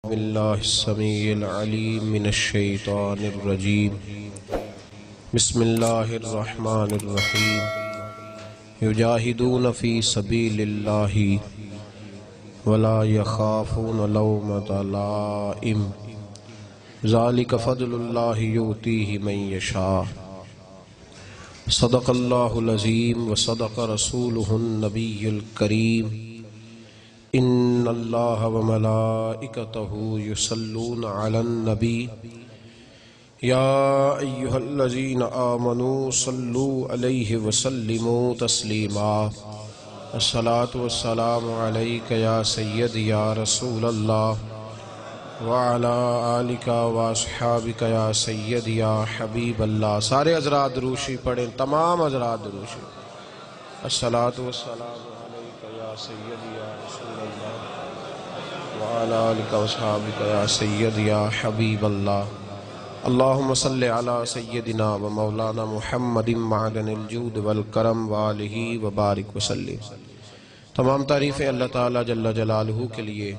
باللہ السمیع العلیم من الشیطان الرجیم بسم اللہ الرحمن الرحیم یجاہدون فی سبیل اللہ ولا یخافون لومۃ لائم ذالک فضل اللہ یؤتیہ من یشاء صدق اللہ العظیم وصدق رسولہ النبی الکریم ان اللہ وملائکتہ یصلون علی النبی یا ایہا الذین آمنوا صلوا علیہ وسلموا تسلیما الصلاة والسلام علیک یا سید یا رسول اللہ وعلی آلک واصحابک یا سید یا حبیب اللہ۔ سارے حضرات دروشی پڑھیں، تمام حضرات دروشی۔ الصلاة والسلام علیک یا سید یا رسول اللہ وعلی آلک واصحابک یا سید یا حبیب اللہ۔ اللہم صلی علی سیدنا و مولانا محمد معدن الجود والکرم وآلہ وبارک وسلم۔ تمام تعریفیں اللہ تعالیٰ جل جلالہ کے لیے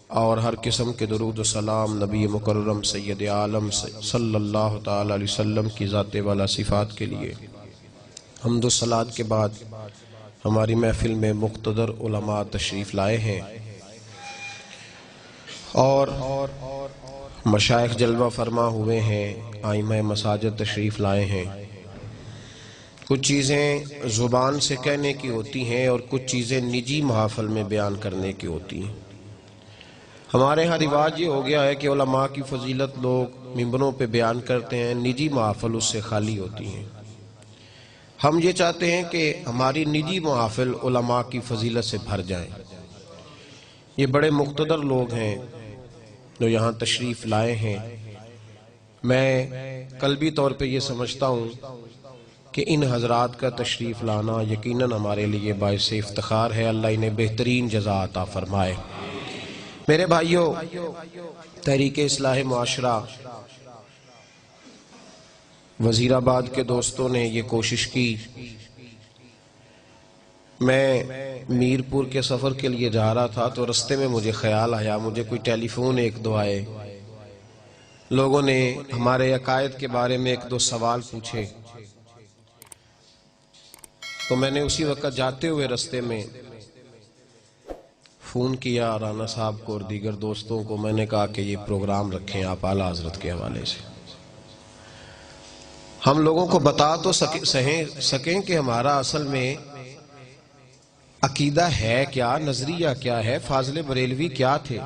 اور ہر قسم کے درود و سلام نبی مکرم سید عالم صلی اللہ تعالیٰ علیہ وسلم کی ذات والا صفات کے لیے۔ حمد و صلوات کے بعد ہماری محفل میں مقتدر علماء تشریف لائے ہیں اور مشائخ جلوہ فرما ہوئے ہیں، ائمہ مساجد تشریف لائے ہیں۔ کچھ چیزیں زبان سے کہنے کی ہوتی ہیں اور کچھ چیزیں نجی محافل میں بیان کرنے کی ہوتی ہیں۔ ہمارے ہاں رواج یہ ہو گیا ہے کہ علماء کی فضیلت لوگ ممبروں پہ بیان کرتے ہیں، نجی محافل اس سے خالی ہوتی ہیں۔ ہم یہ چاہتے ہیں کہ ہماری نجی محافل علماء کی فضیلت سے بھر جائیں۔ یہ بڑے مقتدر لوگ ہیں جو یہاں تشریف لائے ہیں۔ میں قلبی طور پہ یہ سمجھتا ہوں کہ ان حضرات کا تشریف لانا یقیناً ہمارے لیے باعث افتخار ہے۔ اللہ انہیں بہترین جزا عطا فرمائے۔ میرے بھائیوں، تحریک اصلاح معاشرہ وزیر آباد کے دوستوں نے یہ کوشش کی۔ میں میرپور کے سفر کے لیے جا رہا تھا تو رستے میں مجھے خیال آیا، مجھے کوئی ٹیلی فون ایک دو آئے، لوگوں نے ہمارے عقائد کے بارے میں ایک دو سوال پوچھے، تو میں نے اسی وقت جاتے ہوئے رستے میں فون کیا رانا صاحب کو اور دیگر دوستوں کو۔ میں نے کہا کہ یہ پروگرام رکھیں آپ اعلیٰ حضرت کے حوالے سے، ہم لوگوں کو بتا تو سکیں کہ ہمارا اصل میں عقیدہ ہے کیا، نظریہ کیا ہے، فاضل بریلوی کیا تھے۔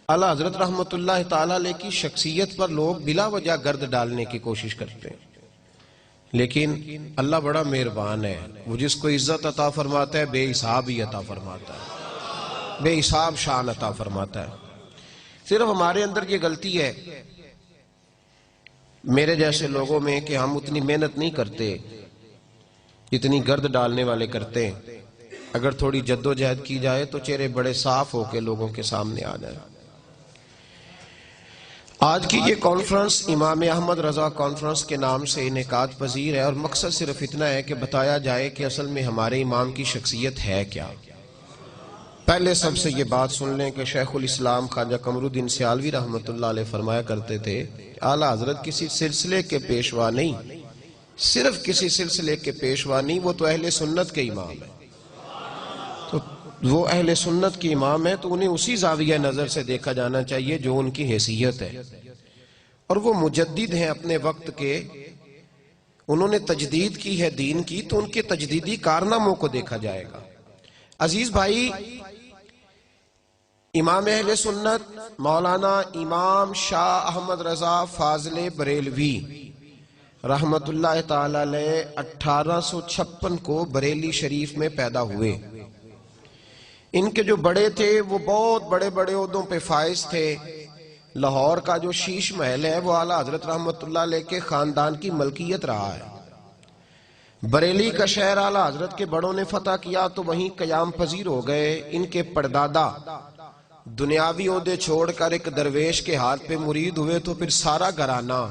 اعلیٰ حضرت رحمت اللہ تعالیٰ علیہ کی شخصیت پر لوگ بلا وجہ گرد ڈالنے کی کوشش کرتے ہیں، لیکن اللہ بڑا مہربان ہے، وہ جس کو عزت عطا فرماتا ہے بے حساب ہی عطا فرماتا ہے، بے حساب شان عطا فرماتا ہے۔ صرف ہمارے اندر یہ غلطی ہے میرے جیسے لوگوں میں کہ ہم اتنی محنت نہیں کرتے جتنی گرد ڈالنے والے کرتے ہیں۔ اگر تھوڑی جد و جہد کی جائے تو چہرے بڑے صاف ہو کے لوگوں کے سامنے آ جائے۔ آج کی یہ کانفرنس امام احمد رضا کانفرنس کے نام سے انعقاد پذیر ہے اور مقصد صرف اتنا ہے کہ بتایا جائے کہ اصل میں ہمارے امام کی شخصیت ہے کیا۔ پہلے سب سے یہ بات سن لیں کہ شیخ الاسلام خواجہ قمر الدین سیالوی رحمت اللہ علیہ فرمایا کرتے تھے، اعلیٰ حضرت کسی سلسلے کے پیشوا نہیں، صرف کسی سلسلے کے پیشوا نہیں، وہ تو اہل سنت کے امام ہیں۔ تو وہ اہل سنت کے امام ہیں تو انہیں اسی زاویہ نظر سے دیکھا جانا چاہیے جو ان کی حیثیت ہے، اور وہ مجدد ہیں اپنے وقت کے، انہوں نے تجدید کی ہے دین کی، تو ان کے تجدیدی کارناموں کو دیکھا جائے گا۔ عزیز بھائی، امام اہل سنت مولانا امام شاہ احمد رضا فاضل بریلوی رحمت اللہ تعالی علیہ 1856 کو بریلی شریف میں پیدا ہوئے۔ ان کے جو بڑے تھے وہ بہت بڑے بڑے عہدوں پہ فائز تھے۔ لاہور کا جو شیش محل ہے وہ اعلیٰ حضرت رحمت اللہ علیہ کے خاندان کی ملکیت رہا ہے۔ بریلی کا شہر اعلیٰ حضرت کے بڑوں نے فتح کیا تو وہیں قیام پذیر ہو گئے۔ ان کے پردادا دنیاوی عہدے چھوڑ کر ایک درویش کے ہاتھ پہ مرید ہوئے تو پھر سارا گھرانہ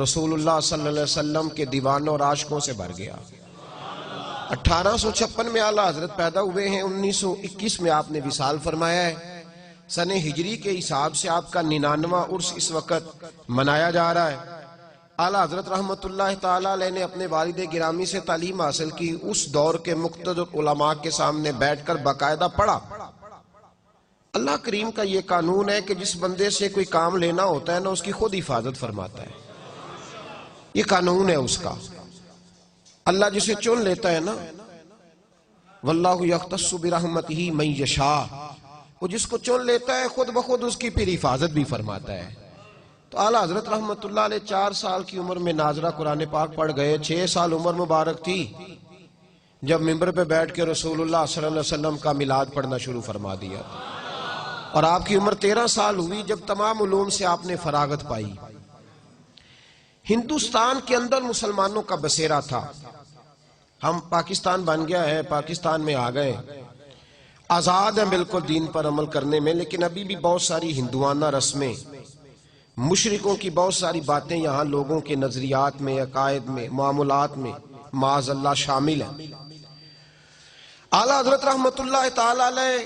رسول اللہ صلی اللہ علیہ وسلم کے دیوانوں اور عاشقوں سے بھر گیا۔ 1856 میں اعلیٰ حضرت پیدا ہوئے ہیں، 1921 میں آپ نے وصال فرمایا ہے۔ سن ہجری کے حساب سے آپ کا 99واں عرس اس وقت منایا جا رہا ہے۔ اعلیٰ حضرت رحمت اللہ تعالیٰ علیہ نے اپنے والد گرامی سے تعلیم حاصل کی، اس دور کے مقتدر علماء کے سامنے بیٹھ کر باقاعدہ پڑھا۔ اللہ کریم کا یہ قانون ہے کہ جس بندے سے کوئی کام لینا ہوتا ہے نا، اس کی خود حفاظت فرماتا ہے۔ یہ قانون ہے اس کا۔ اللہ جسے چن لیتا ہے نا، واللہ یختص برحمتہ من یشاء، وہ جس کو چن لیتا ہے خود بخود اس کی پھر حفاظت بھی فرماتا ہے۔ تو اعلیٰ حضرت رحمت اللہ علیہ 4 سال کی عمر میں ناظرہ قرآن پاک پڑھ گئے۔ 6 سال عمر مبارک تھی جب منبر پہ بیٹھ کے رسول اللہ صلی اللہ علیہ وسلم کا میلاد پڑھنا شروع فرما دیا، اور آپ کی عمر 13 سال ہوئی جب تمام علوم سے آپ نے فراغت پائی۔ ہندوستان کے اندر مسلمانوں کا بسیرا تھا۔ ہم پاکستان بن گیا ہے، پاکستان میں آ گئے، آزاد ہیں بالکل دین پر عمل کرنے میں، لیکن ابھی بھی بہت ساری ہندوانہ رسمیں، مشرکوں کی بہت ساری باتیں یہاں لوگوں کے نظریات میں، عقائد میں، معاملات میں معاذ اللہ شامل ہیں۔ اعلیٰ حضرت رحمت اللہ تعالی علیہ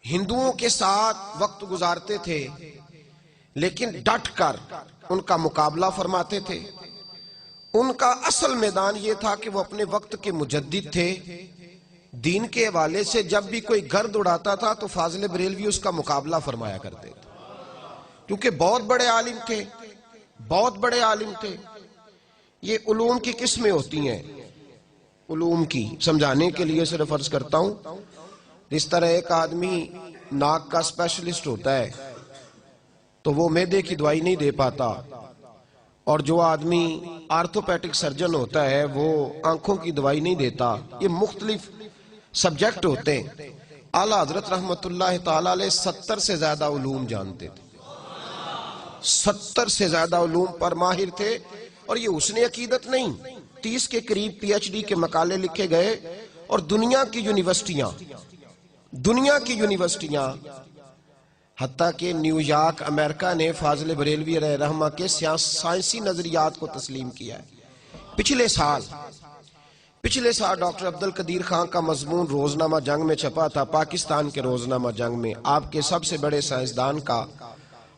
ہندوؤں کے ساتھ وقت گزارتے تھے، لیکن ڈٹ کر ان کا مقابلہ فرماتے تھے۔ ان کا اصل میدان یہ تھا کہ وہ اپنے وقت کے مجدد تھے۔ دین کے حوالے سے جب بھی کوئی گرد اڑاتا تھا تو فاضل بریلوی اس کا مقابلہ فرمایا کرتے تھے، کیونکہ بہت بڑے عالم تھے، بہت بڑے عالم تھے۔ یہ علوم کی قسمیں ہوتی ہیں، علوم کی سمجھانے کے لیے صرف عرض کرتا ہوں، اس طرح ایک آدمی ناک کا اسپیشلسٹ ہوتا ہے تو وہ معدے کی دوائی نہیں دے پاتا، اور جو آدمی آرتھوپیڈک سرجن ہوتا ہے وہ آنکھوں کی دوائی نہیں دیتا۔ یہ مختلف سبجیکٹ ہوتے ہیں۔ اعلیٰ حضرت رحمت اللہ تعالیٰ علیہ 70 سے زیادہ علوم جانتے تھے، 70 سے زیادہ علوم پر ماہر تھے، اور یہ حسن عقیدت نہیں، 30 کے قریب پی ایچ ڈی کے مقالے لکھے گئے، اور دنیا کی یونیورسٹیاں حتیٰ کہ نیو یارک امریکہ نے فاضل بریلوی علیہ رحمہ کے سائنسی نظریات کو تسلیم کیا ہے۔ پچھلے سال ڈاکٹر عبدالقدیر خان کا مضمون روزنامہ جنگ میں چھپا تھا، پاکستان کے روزنامہ جنگ میں، آپ کے سب سے بڑے سائنسدان کا،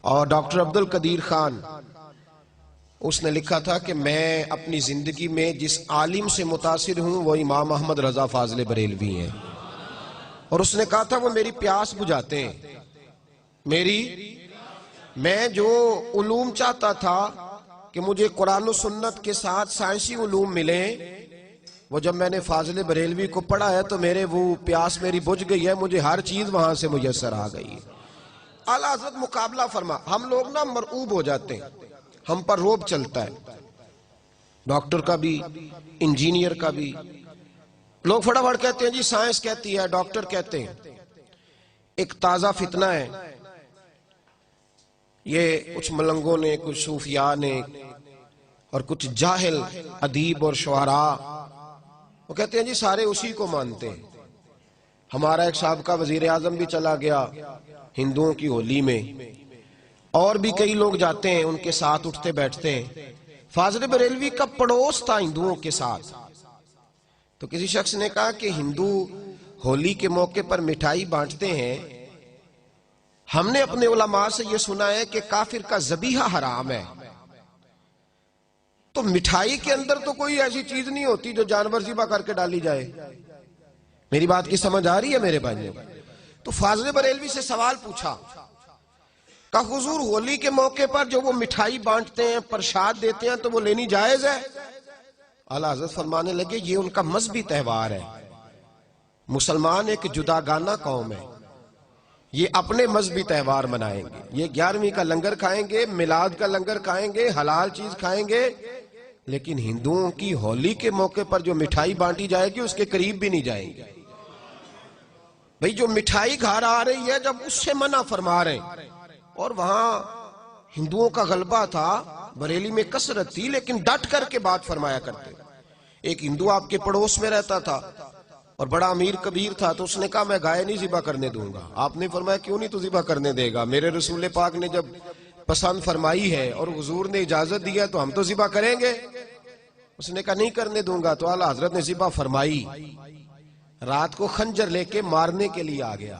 اور ڈاکٹر عبدالقدیر خان اس نے لکھا تھا کہ میں اپنی زندگی میں جس عالم سے متاثر ہوں وہ امام احمد رضا فاضل بریلوی ہیں، اور اس نے کہا تھا وہ میری پیاس بجھاتے ہیں۔ میں جو علوم چاہتا تھا کہ مجھے قرآن و سنت کے ساتھ سائنسی علوم ملیں، وہ جب میں نے فاضل بریلوی کو پڑھا ہے تو وہ پیاس میری بجھ گئی ہے، مجھے ہر چیز وہاں سے میسر آ گئی ہے۔ اعلیٰ حضرت مقابلہ فرما، ہم لوگ نا مرعوب ہو جاتے ہیں، ہم پر روب چلتا ہے، ڈاکٹر کا بھی، انجینئر کا بھی۔ لوگ فٹافٹ کہتے ہیں جی سائنس کہتی ہے، ڈاکٹر کہتے ہیں۔ ایک تازہ فتنہ ہے، یہ کچھ ملنگوں نے، کچھ صوفیاء نے، اور کچھ جاہل ادیب اور شعراء، وہ کہتے ہیں جی سارے اسی کو مانتے ہیں۔ ہمارا ایک سابقہ وزیر اعظم بھی چلا گیا ہندوؤں کی ہولی میں، اور بھی کئی لوگ جاتے ہیں ان کے ساتھ اٹھتے بیٹھتے ہیں۔ فاضل بریلوی کا پڑوس تھا ہندوؤں کے ساتھ، تو کسی شخص نے کہا کہ ہندو ہولی کے موقع پر مٹھائی بانٹتے ہیں، ہم نے اپنے علماء سے یہ سنا ہے کہ کافر کا ذبیحہ حرام ہے، تو مٹھائی کے اندر تو کوئی ایسی چیز نہیں ہوتی جو جانور ذبح کر کے ڈالی جائے۔ میری بات کی سمجھ آ رہی ہے میرے بھائیوں؟ تو فاضل بریلوی سے سوال پوچھا کہ حضور ہولی کے موقع پر جو وہ مٹھائی بانٹتے ہیں، پرشاد دیتے ہیں، تو وہ لینی جائز ہے؟ اعلیٰ حضرت فرمانے لگے یہ ان کا مذہبی تہوار ہے، مسلمان ایک جداگانہ قوم ہے، یہ اپنے مذہبی تہوار منائیں گے، یہ 11ویں کا لنگر کھائیں گے، میلاد کا لنگر کھائیں گے، حلال چیز کھائیں گے، لیکن ہندوؤں کی ہولی کے موقع پر جو مٹھائی بانٹی جائے گی اس کے قریب بھی نہیں جائیں گے۔ بھئی جو مٹھائی گھر آ رہی ہے جب اس سے منع فرما رہے ہیں، اور وہاں ہندوؤں کا غلبہ تھا، بریلی میں کثرت تھی، لیکن ڈٹ کر کے بات فرمایا کرتے۔ ایک ہندو آپ کے پڑوس میں رہتا تھا اور بڑا امیر کبیر تھا، تو اس نے کہا میں گائے نہیں ذبح کرنے دوں گا۔ آپ نے فرمایا کیوں نہیں تو ذبح کرنے دے گا؟ میرے رسول پاک نے جب پسند فرمائی ہے اور حضور نے اجازت دی ہے تو ہم تو ذبح کریں گے۔ اس نے کہا نہیں کرنے دوں گا، تو اعلیٰ حضرت نے ذبح فرمائی، رات کو خنجر لے کے مارنے کے لیے آ گیا۔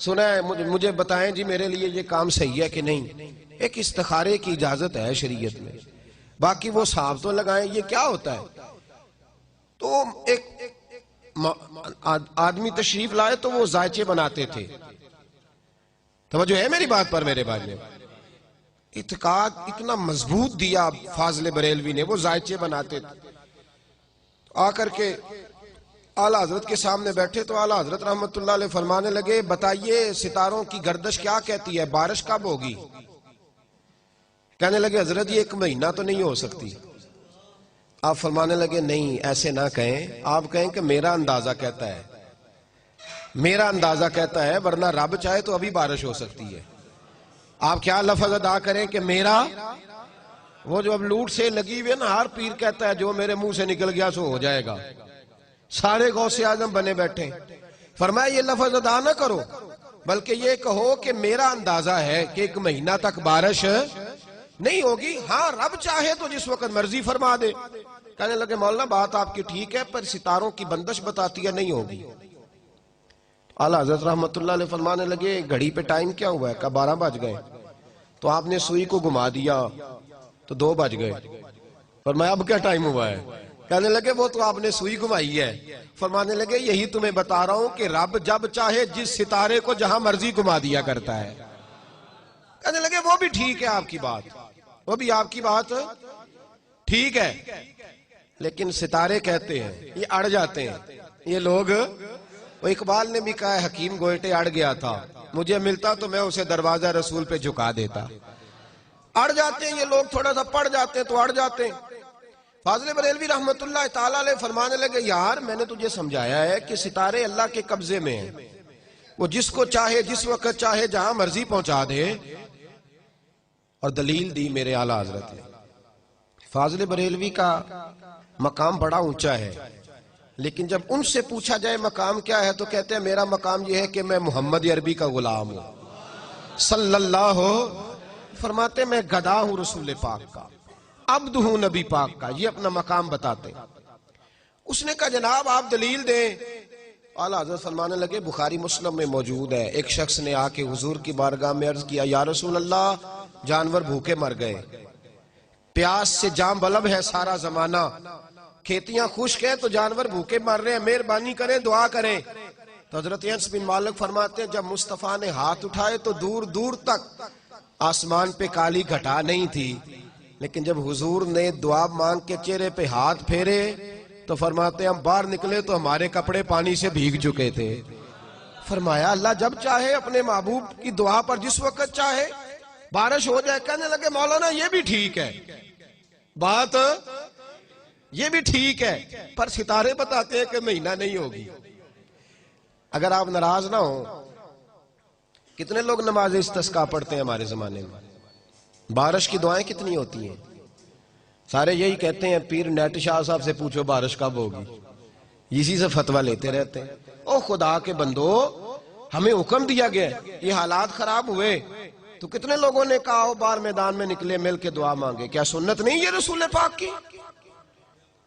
سنا ہے مجھے بتائیں جی میرے لیے یہ کام صحیح ہے کہ نہیں. ایک استخارے کی اجازت ہے شریعت میں، باقی وہ صاحب تو لگائیں، یہ کیا ہوتا ہے؟ تو ایک آدمی تشریف لائے تو وہ ذائچے بناتے تھے. توجہ ہے میری بات پر میرے بھائی نے؟ اعتقاد اتنا مضبوط دیا فاضل بریلوی نے، وہ ذائچے بناتے تھے. آ کر کے اعلیٰ حضرت کے سامنے بیٹھے تو اعلیٰ حضرت رحمت اللہ علیہ فرمانے لگے بتائیے ستاروں کی گردش کیا کہتی ہے، بارش کب ہوگی؟ کہنے لگے حضرت یہ 1 مہینہ تو نہیں ہو سکتی. آپ فرمانے لگے نہیں ایسے نہ کہیں، آپ کہیں کہ میرا اندازہ کہتا ہے، میرا اندازہ کہتا ہے، ورنہ رب چاہے تو ابھی بارش ہو سکتی ہے. آپ کیا لفظ ادا کریں کہ میرا، وہ جو اب لوٹ سے لگی ہوئی نا، ہر پیر کہتا ہے جو میرے منہ سے نکل گیا سو ہو جائے گا. سارے غوث اعظم بنے بیٹھے. فرمایا یہ لفظ ادا نہ کرو، بلکہ یہ کہو کہ میرا اندازہ ہے کہ 1 مہینہ تک بارش نہیں ہوگی، ہاں رب چاہے تو جس وقت مرضی فرما دے. کہنے لگے مولانا بات آپ کی ٹھیک ہے، پر ستاروں کی بندش بتاتی ہے نہیں ہوگی. اعلیٰ حضرت رحمت اللہ علیہ فرمانے لگے گھڑی پہ ٹائم کیا ہوا ہے؟ کہا 12 بج گئے. تو آپ نے سوئی کو گھما دیا تو 2 بج گئے. فرمایا اب کیا ٹائم ہوا ہے؟ کہنے لگے وہ تو آپ نے سوئی گھمائی ہے. فرمانے لگے یہی تمہیں بتا رہا ہوں کہ رب جب چاہے جس ستارے کو جہاں مرضی گھما دیا کرتا ہے. کہنے لگے وہ بھی ٹھیک ہے آپ کی بات، وہ بھی آپ کی بات ٹھیک ہے، لیکن ستارے کہتے ہیں یہ اڑ جاتے ہیں. یہ لوگ، وہ اقبال نے بھی کہا ہے حکیم گوئٹے اڑ گیا تھا، مجھے ملتا تو میں اسے دروازہ رسول پہ جھکا دیتا. اڑ جاتے ہیں یہ لوگ، تھوڑا سا پڑ جاتے ہیں تو اڑ جاتے ہیں. فاضل بریلوی رحمت اللہ تعالیٰ علیہ فرمانے لگے یار میں نے تجھے سمجھایا ہے کہ ستارے اللہ کے قبضے میں ہیں، وہ جس کو چاہے جس وقت چاہے جہاں مرضی پہنچا دے. اور دلیل دی میرے اعلیٰ حضرت نے. فاضل بریلوی کا مقام بڑا اونچا ہے، لیکن جب ان سے پوچھا جائے مقام کیا ہے تو کہتے ہیں میرا مقام یہ ہے کہ میں محمد عربی کا غلام ہوں صلی اللہ. فرماتے میں گدا ہوں رسول پاک کا، عبد ہوں نبی پاک کا. یہ اپنا مقام بتاتے. اس نے کہا جناب آپ دلیل دیں. اعلیٰ حضرت فرمانے لگے بخاری مسلم میں موجود ہے، ایک شخص نے آ کے حضور کی بارگاہ میں عرض کیا یا رسول اللہ جانور بھوکے مر گئے، پیاس سے جام بلب ہے سارا زمانہ، کھیتیاں خشک ہیں تو جانور بھوکے مر رہے ہیں، مہربانی کریں دعا کریں. تو حضرت انس بن مالک فرماتے ہیں جب مصطفیٰ نے ہاتھ اٹھائے تو دور دور تک آسمان پہ کالی گھٹا نہیں تھی، لیکن جب حضور نے دعا مانگ کے چہرے پہ ہاتھ پھیرے تو فرماتے ہیں ہم باہر نکلے تو ہمارے کپڑے پانی سے بھیگ چکے تھے. فرمایا اللہ جب چاہے اپنے محبوب کی دعا پر جس وقت چاہے بارش ہو جائے. کہنے لگے مولانا یہ بھی ٹھیک ہے، بات یہ بھی ٹھیک ہے، پر ستارے بتاتے ہیں کہ مہینہ نہیں ہوگی. اگر آپ ناراض نہ ہوں، کتنے لوگ نماز استسقاء پڑھتے ہیں ہمارے زمانے میں؟ بارش کی دعائیں کتنی ہوتی ہیں؟ سارے یہی کہتے ہیں پیر نیٹ شاہ صاحب سے پوچھو بارش کب ہوگی، اسی سے فتویٰ لیتے رہتے ہیں. او خدا کے بندو ہمیں حکم دیا گیا، یہ حالات خراب ہوئے تو کتنے لوگوں نے کہا ہو باہر میدان میں نکلے مل کے دعا مانگے. کیا سنت نہیں یہ رسول پاک کی؟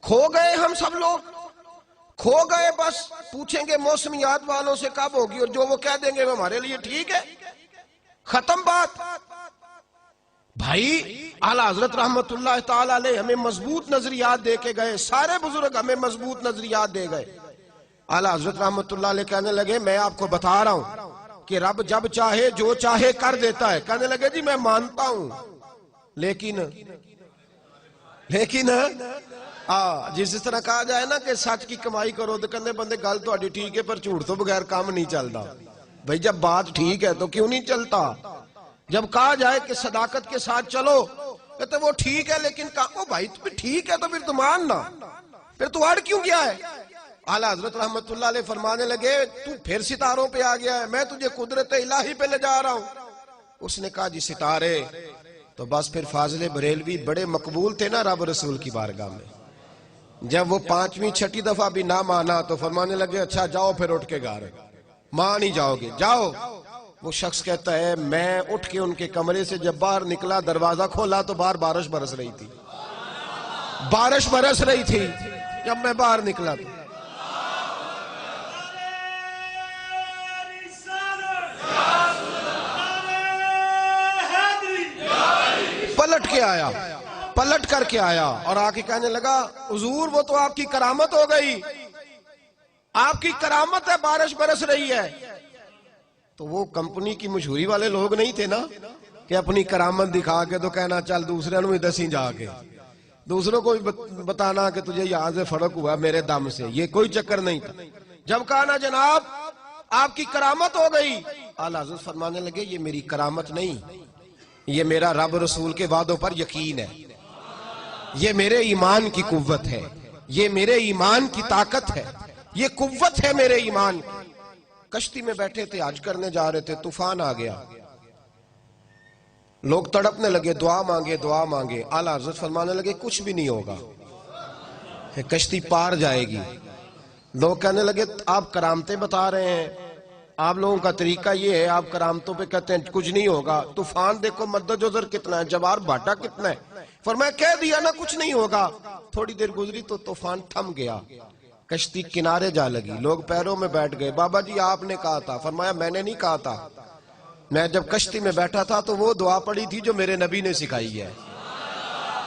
کھو گئے ہم سب لوگ، کھو گئے. بس پوچھیں گے موسمیات والوں سے کب ہوگی اور جو وہ کہہ دیں گے وہ ہمارے لیے ٹھیک ہے، ختم بات. بھائی اعلیٰ حضرت رحمت اللہ تعالیٰ علیہ ہمیں مضبوط نظریات دے کے گئے، سارے بزرگ ہمیں مضبوط نظریات دے گئے. اعلیٰ حضرت رحمت اللہ علیہ کہنے لگے میں آپ کو بتا رہا ہوں کہ رب جب چاہے جو چاہے کر دیتا ہے. کہنے لگے جی میں مانتا ہوں، لیکن جس طرح کہا جائے نا کہ سچ کی کمائی کرو تو کہنے بندے گل تو اڈی ٹھیک ہے پر جھوٹ تو بغیر کام نہیں چلتا. بھئی جب بات ٹھیک ہے تو کیوں نہیں چلتا؟ جب کہا جائے کہ صداقت کے ساتھ چلو کہتے وہ ٹھیک ہے لیکن کہا بھائی تمہیں ٹھیک ہے تو پھر تو ماننا، پھر تو اڑ کیوں گیا ہے؟ اعلیٰ حضرت رحمت اللہ علیہ فرمانے لگے تو پھر ستاروں پہ آ گیا ہے، میں تجھے قدرت الہی پہ لے جا رہا ہوں. اس نے کہا جی ستارے. تو بس پھر فاضل بریلوی بڑے مقبول تھے نا رب رسول کی بارگاہ میں. جب وہ 5ویں 6ٹھی دفعہ بھی نہ مانا تو فرمانے لگے اچھا جاؤ پھر اٹھ کے گھر، مان ہی جاؤ گے جاؤ. وہ شخص کہتا ہے میں اٹھ کے ان کے کمرے سے جب باہر نکلا دروازہ کھولا تو باہر بارش برس رہی تھی، بارش برس رہی تھی جب میں باہر نکلا تو. کے آیا، پلٹ کر کے آیا اور آ کے کہنے لگا حضور وہ تو آپ کی کرامت ہو گئی، آپ کی کرامت ہے، بارش برس رہی ہے۔ تو وہ کمپنی کی مشہوری والے لوگ نہیں تھے نا کہ اپنی کرامت دکھا کے تو کہنا چل دوسرے نو دسی جا کے، دوسروں کو بھی بتانا کہ تجھے یہاں سے فرق ہوا میرے دم سے، یہ کوئی چکر نہیں تھا۔ جب کہا نا جناب آپ کی کرامت ہو گئی، اعلیٰ حضرت فرمانے لگے یہ میری کرامت نہیں، یہ میرا رب رسول کے وعدوں پر یقین ہے، یہ میرے ایمان کی قوت ہے، یہ میرے ایمان کی طاقت ہے، یہ قوت ہے میرے ایمان کی۔ کشتی میں بیٹھے تھے، حج کرنے جا رہے تھے، طوفان آ گیا، لوگ تڑپنے لگے، دعا مانگے دعا مانگے۔ اعلیٰ حضرت فرمانے لگے کچھ بھی نہیں ہوگا، کشتی پار جائے گی۔ لوگ کہنے لگے آپ کرامتیں بتا رہے ہیں، آپ لوگوں کا طریقہ یہ ہے، آپ کرامتوں پہ کہتے ہیں کچھ نہیں ہوگا، طوفان دیکھو مد جزر کتنا ہے، جوار بھاٹا کتنا ہے۔ فرمایا کہہ دیا نا کچھ نہیں ہوگا۔ تھوڑی دیر گزری تو طوفان تھم گیا، کشتی کنارے جا لگی، لوگ پیروں میں بیٹھ گئے۔ بابا جی آپ نے کہا تھا۔ فرمایا میں نے نہیں کہا تھا، میں جب کشتی میں بیٹھا تھا تو وہ دعا پڑی تھی جو میرے نبی نے سکھائی ہے،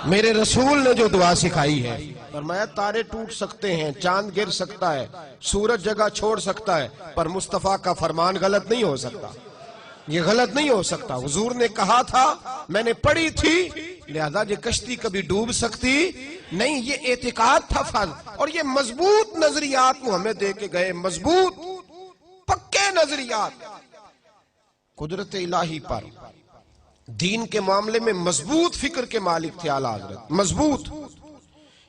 میرے رسول نے جو دعا سکھائی ہے۔ فرمایا تارے ٹوٹ سکتے ہیں، چاند گر سکتا ہے، سورج جگہ چھوڑ سکتا ہے، پر مصطفیٰ کا فرمان غلط نہیں ہو سکتا، یہ غلط نہیں ہو سکتا۔ حضور نے کہا تھا، میں نے پڑھی تھی، لہذا یہ کشتی کبھی ڈوب سکتی نہیں۔ یہ اعتقاد تھا فرض، اور یہ مضبوط نظریات وہ ہمیں دے کے گئے، مضبوط پکے نظریات، قدرت الہی پر، دین کے معاملے میں مضبوط فکر کے مالک تھے اعلیٰ حضرت، مضبوط۔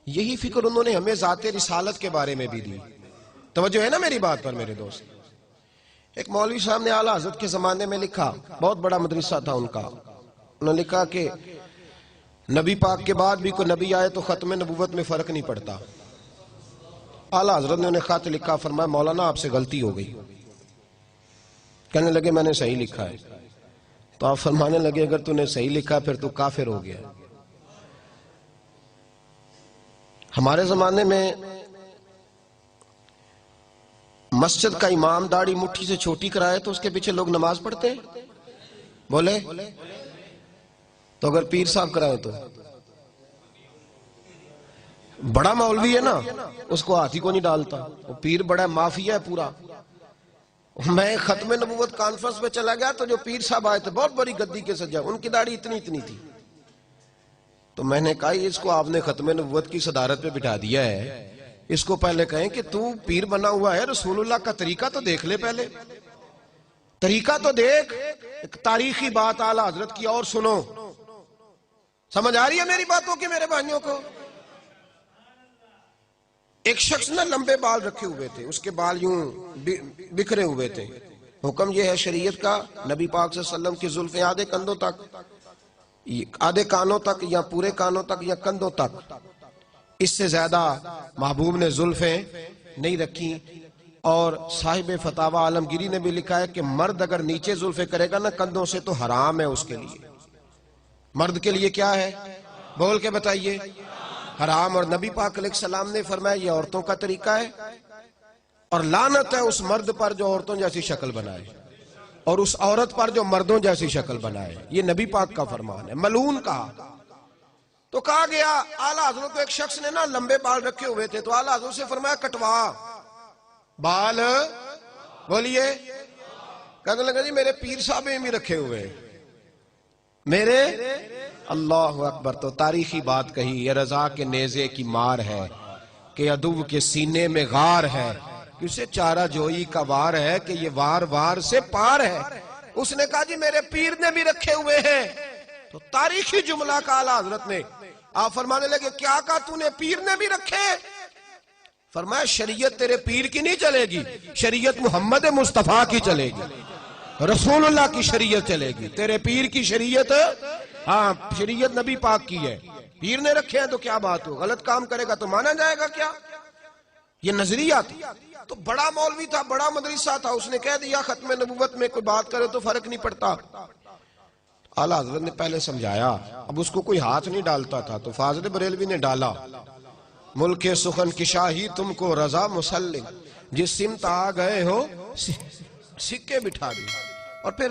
یہی فکر انہوں نے ہمیں ذات رسالت کے بارے میں بھی دی۔ توجہ ہے نا میری بات پر میرے دوست؟ ایک مولوی صاحب نے اعلیٰ حضرت کے زمانے میں لکھا، بہت بڑا مدرسہ تھا ان کا، انہوں نے لکھا کہ نبی پاک کے بعد بھی کوئی نبی آئے تو ختم نبوت میں فرق نہیں پڑتا۔ اعلیٰ حضرت نے انہیں خط لکھا، فرمایا مولانا آپ سے غلطی ہو گئی۔ کہنے لگے میں نے صحیح لکھا ہے۔ تو آپ فرمانے لگے اگر تو نے صحیح لکھا پھر تو کافر ہو گیا۔ ہمارے زمانے میں مسجد کا امام داڑھی مٹھی سے چھوٹی کرائے تو اس کے پیچھے لوگ نماز پڑھتے ہیں؟ بولے؟ تو اگر پیر صاحب کرائے تو بڑا مولوی ہے نا، اس کو ہاتھی کو نہیں ڈالتا، وہ پیر بڑا مافیا ہے پورا۔ میں ختم نبوت کانفرنس میں چلا گیا تو جو پیر صاحب آئے تھے بہت بڑی گدی کے سجا، ان کی داڑھی اتنی اتنی تھی۔ تو میں نے کہا اس کو آپ نے ختم نبوت کی صدارت پہ بٹھا دیا ہے، اس کو پہلے کہیں کہ تو پیر بنا ہوا ہے، رسول اللہ کا طریقہ تو دیکھ لے، پہلے طریقہ تو دیکھ۔ ایک تاریخی بات اعلیٰ حضرت کی اور سنو، سمجھ آ رہی ہے میری باتوں کی میرے بھائیوں کو؟ ایک شخص نہ لمبے بال رکھے ہوئے تھے، اس کے بال یوں بکھرے ہوئے تھے۔ حکم یہ ہے شریعت کا، نبی پاک صلی اللہ علیہ وسلم کی زلفیں آدھے کندھوں تک، آدھے کانوں تک یا پورے کانوں تک یا کندھوں تک، اس سے زیادہ محبوب نے زلفیں نہیں رکھی۔ اور صاحب فتاوی عالمگیری نے بھی لکھا ہے کہ مرد اگر نیچے زلفیں کرے گا نا کندھوں سے تو حرام ہے اس کے لیے۔ مرد کے لیے کیا ہے؟ بول کے بتائیے، حرام۔ اور نبی پاک علیہ السلام نے فرمایا یہ عورتوں کا طریقہ ہے، اور لعنت ہے اس مرد پر جو عورتوں جیسی شکل بنائے، اور اس عورت پر جو مردوں جیسی شکل بنائے۔ یہ نبی پاک کا فرمان ہے، ملعون کہا۔ تو کہا گیا اعلیٰ حضرت کو ایک شخص نے نا لمبے بال رکھے ہوئے تھے، تو اعلیٰ حضرت سے فرمایا کٹوا بال، بولیے۔ کہنے لگا جی میرے پیر صاحب بھی رکھے ہوئے میرے، اللہ اکبر۔ تو تاریخی بات کہی، یہ رضا کے نیزے کی مار ہے کہ عدو کے سینے میں غار ہے، اسے چارہ جوئی کا وار ہے کہ یہ وار وار سے پار ہے۔ اس نے کہا جی میرے پیر نے بھی رکھے ہوئے ہیں۔ تو تاریخی جملہ کا اعلیٰ حضرت نے، آپ فرمانے لگے کیا کہا تو نے پیر نے بھی رکھے؟ فرمایا شریعت تیرے پیر کی نہیں چلے گی، شریعت محمد مصطفیٰ کی چلے گی، رسول اللہ کی شریعت چلے گی، تیرے پیر کی شریعت، ہاں شریعت نبی پاک کی ہے۔ پیر نے رکھے ہیں تو کیا بات ہو، غلط کام کرے گا تو مانا جائے گا کیا؟ یہ نظریہ تھا۔ تو بڑا مولوی تھا، بڑا مدرسہ تھا، اس نے کہہ دیا ختم نبوت میں کوئی بات کرے تو فرق نہیں پڑتا۔ اعلیٰ حضرت نے پہلے سمجھایا، اب اس کو کوئی ہاتھ نہیں ڈالتا تھا، تو فاضل بریلوی نے ڈالا، ملک سخن کی شاہی تم کو رضا مسلم، جس سمت آ گئے ہو سکے بٹھا دی۔ اور پھر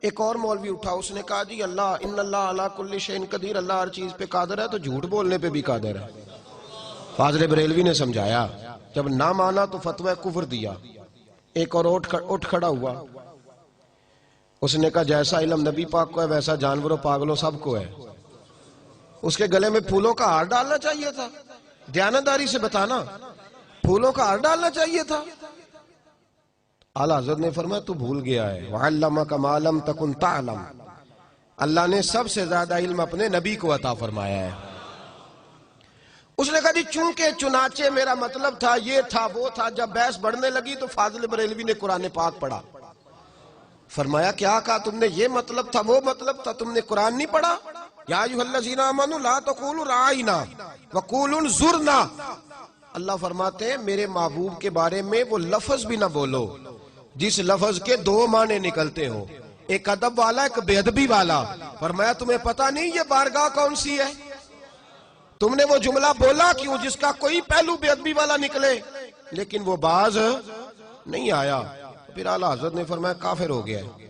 ایک اور مولوی اٹھا، اس نے کہا جی ان اللہ علی کل شیء قدیر، اللہ ہر چیز پہ قادر ہے، تو جھوٹ بولنے پہ بھی قادر ہے۔ فاضل بریلوی نے سمجھایا، جب نہ مانا تو فتوی کفر دیا۔ ایک اور اٹھ کھڑا ہوا، اس نے کہا جیسا علم نبی پاک کو ہے ویسا جانوروں پاگلوں سب کو ہے۔ اس کے گلے میں پھولوں کا ہار ڈالنا چاہیے تھا، دیانتداری سے بتانا، پھولوں کا ہار ڈالنا چاہیے تھا۔ اعلیٰ حضرت نے فرمایا تو بھول گیا ہے، وَعَلَّمَكَ مَا لَمْ تَكُنْ تَعْلَمْ، اللہ نے سب سے زیادہ علم اپنے نبی کو عطا فرمایا ہے۔ اس نے کہا جی چونکہ چنانچہ میرا مطلب تھا، یہ تھا وہ تھا۔ جب بحث بڑھنے لگی تو فاضل بریلوی نے قرآن پاک پڑھا۔ فرمایا کیا کہا تم نے؟ یہ مطلب تھا وہ مطلب تھا، تم نے قرآن نہیں پڑھا؟ یا ایھا الذین آمنوا لا تقولوا رعینا وقولوا انظرنا، اللہ فرماتے ہیں میرے محبوب کے بارے میں وہ لفظ بھی نہ بولو جس لفظ کے دو معنی نکلتے ہو، ایک ادب والا ایک بے ادبی والا۔ فرمایا تمہیں پتہ نہیں یہ بارگاہ کون سی ہے؟ تم نے وہ جملہ بولا کیوں جس کا کوئی پہلو بے ادبی والا نکلے، لیکن وہ باز نہیں آیا۔ پھر اعلیٰ حضرت نے فرمایا کافر ہو گیا ہے۔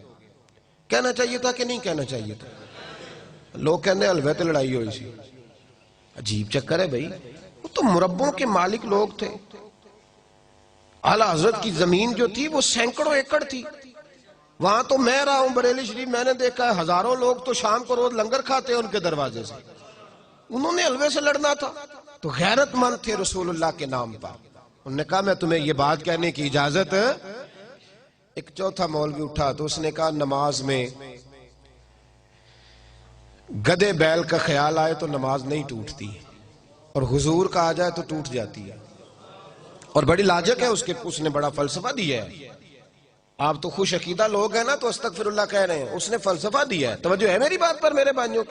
کہنا چاہیے تھا کہ نہیں کہنا چاہیے تھا؟ لوگ کہنے حلوے تے لڑائی ہوئی سی۔ عجیب چکر ہے بھائی، وہ تو مربوں کے مالک لوگ تھے۔ اعلیٰ حضرت کی زمین جو تھی وہ سینکڑوں ایکڑ تھی۔ وہاں تو میں رہا ہوں بریلی شریف، میں نے دیکھا ہے ہزاروں لوگ تو شام کو روز لنگر کھاتے ہیں ان کے دروازے سے۔ انہوں نے حلوے سے لڑنا تھا؟ تو غیرت مند تھے رسول اللہ کے نام پر۔ انہوں نے کہا میں تمہیں یہ بات کہنے کی اجازت۔ ایک چوتھا مولوی اٹھا تو اس نے کہا نماز میں گدے بیل کا خیال آئے تو نماز نہیں ٹوٹتی، اور حضور کا آ جائے تو ٹوٹ جاتی ہے۔ اور بڑی لاجک ہے اس نے بڑا فلسفہ دیا ہے۔ آپ تو خوش عقیدہ لوگ ہیں نا تو استغفر اللہ کہہ رہے ہیں، اس نے فلسفہ دیا ہے۔ توجہ ہے میری بات پر میرے بھائیوں؟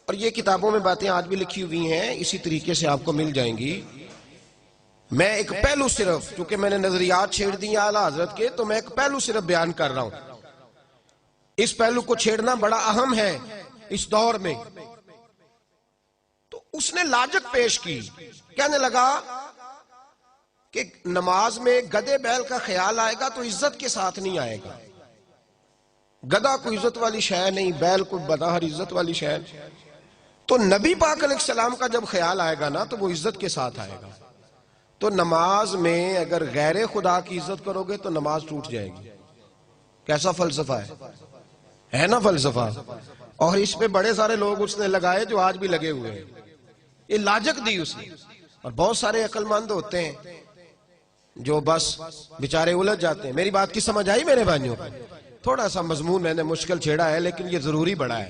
اور یہ کتابوں میں باتیں آج بھی لکھی ہوئی ہیں، اسی طریقے سے آپ کو مل جائیں گی۔ میں ایک پہلو صرف، چونکہ میں نے نظریات چھیڑ دی اعلیٰ حضرت کے، تو میں ایک پہلو صرف بیان کر رہا ہوں۔ اس پہلو کو چھیڑنا بڑا اہم ہے اس دور میں۔ تو اس نے لاجک پیش کی، کہنے لگا کہ نماز میں گدے بیل کا خیال آئے گا تو عزت کے ساتھ نہیں آئے گا۔ گدھا کوئی عزت والی شے نہیں، بیل کوئی بظاہر عزت والی شے۔ تو نبی پاک علیہ السلام کا جب خیال آئے گا نا تو وہ عزت کے ساتھ آئے گا۔ تو نماز میں اگر غیر خدا کی عزت کرو گے تو نماز ٹوٹ جائے گی۔ کیسا فلسفہ ہے نا فلسفہ؟ اور اس پہ بڑے سارے لوگ اس نے لگائے جو آج بھی لگے ہوئے ہیں۔ یہ لاجک دی اس نے۔ اور بہت سارے عقل مند ہوتے ہیں جو بس بیچارے الجھ جاتے ہیں۔ میری بات کی سمجھ آئی میرے بھائیوں؟ تھوڑا سا مضمون میں نے مشکل چھیڑا ہے لیکن یہ ضروری بڑا ہے۔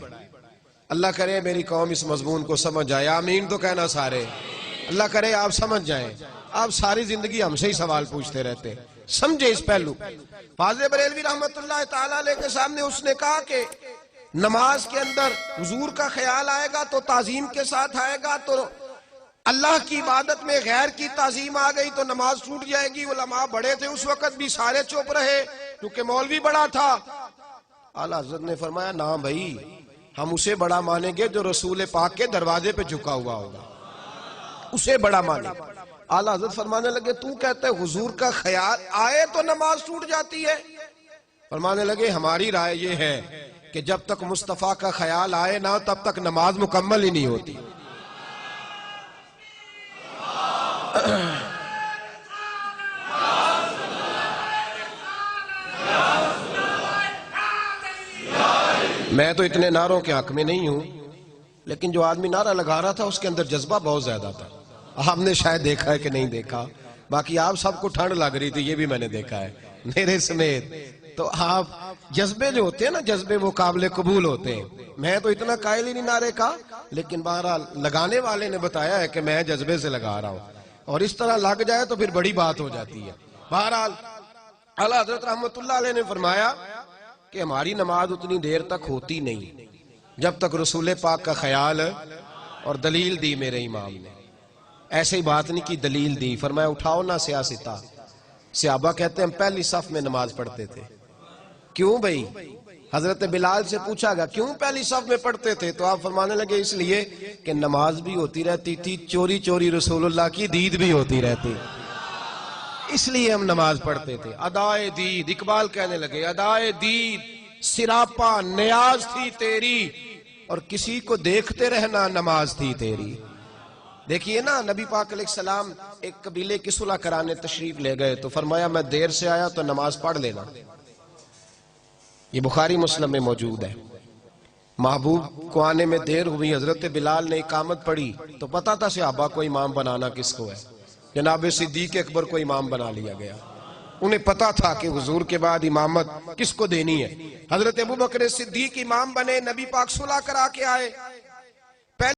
اللہ کرے میری قوم اس مضمون کو سمجھ جائے، آمین تو کہنا سارے۔ اللہ کرے آپ سمجھ جائیں۔ آپ ساری زندگی ہم سے ہی سوال پوچھتے رہتے، سمجھے اس پہلو۔ فاضل بریلوی رحمت اللہ تعالیٰ علیہ کے سامنے اس نے کہا کہ نماز کے اندر حضور کا خیال آئے گا تو تعظیم کے ساتھ آئے گا، تو اللہ کی عبادت میں غیر کی تعظیم آ گئی تو نماز ٹوٹ جائے گی۔ علماء بڑے تھے اس وقت بھی، سارے چپ رہے کیونکہ مولوی بڑا تھا۔ اعلیٰ حضرت نے فرمایا نا بھائی، ہم اسے بڑا مانیں گے جو رسول پاک کے دروازے پہ جھکا ہوا ہوگا، اسے بڑا مانیں۔ اعلیٰ حضرت فرمانے لگے تو کہتے ہیں حضور کا خیال آئے تو نماز ٹوٹ جاتی ہے؟ فرمانے لگے ہماری رائے یہ ہے کہ جب تک مصطفیٰ کا خیال آئے نہ تب تک نماز مکمل ہی نہیں ہوتی۔ میں تو اتنے نعروں کے حق میں نہیں ہوں، لیکن جو آدمی نعرہ لگا رہا تھا اس کے اندر جذبہ بہت زیادہ تھا۔ آپ نے شاید دیکھا ہے کہ نہیں دیکھا، باقی آپ سب کو ٹھنڈ لگ رہی تھی، یہ بھی میں نے دیکھا ہے میرے سمیت۔ تو آپ جذبے جو ہوتے ہیں نا، جذبے وہ قابل قبول ہوتے ہیں۔ میں تو اتنا قائل ہی نہیں نعرے کا، لیکن بہرحال لگانے والے نے بتایا ہے کہ میں جذبے سے لگا رہا ہوں، اور اس طرح لگ جائے تو پھر بڑی بات ہو جاتی ہے۔ بہرحال اعلیٰ حضرت رحمت اللہ علیہ نے فرمایا کہ ہماری نماز اتنی دیر تک ہوتی نہیں جب تک رسول پاک کا خیال، اور دلیل دی میرے امام نے، ایسے ہی بات نہیں کی، دلیل دی۔ فرمایا اٹھاؤ نہ سیاستہ۔ صحابہ کہتے ہیں ہم پہلی صف میں نماز پڑھتے تھے۔ کیوں بھائی؟ حضرت بلال سے پوچھا گیا کیوں پہلی صف میں پڑھتے تھے؟ تو آپ فرمانے لگے اس لیے کہ نماز بھی ہوتی رہتی تھی، چوری چوری رسول اللہ کی دید بھی ہوتی رہتی، اس لیے ہم نماز پڑھتے تھے۔ ادائے دید، اقبال کہنے لگے ادائے دید سراپا نیاز تھی تیری، اور کسی کو دیکھتے رہنا نماز تھی تیری۔ دیکھیے نا، نبی پاک علیہ السلام ایک قبیلے کی صلح کرانے تشریف لے گئے تو فرمایا میں دیر سے آیا تو نماز پڑھ لینا۔ یہ بخاری مسلم میں موجود ہے۔ محبوب کو آنے میں دیر ہوئی، حضرت بلال نے اقامت پڑھی تو پتا تھا صحابہ کو امام بنانا کس کو ہے، جناب صدیق اکبر کو امام بنا لیا گیا۔ انہیں پتا تھا کہ حضور کے بعد امامت کس کو دینی ہے۔ حضرت ابوبکر صدیق امام بنے، نبی پاک صلح کرا کے آئے،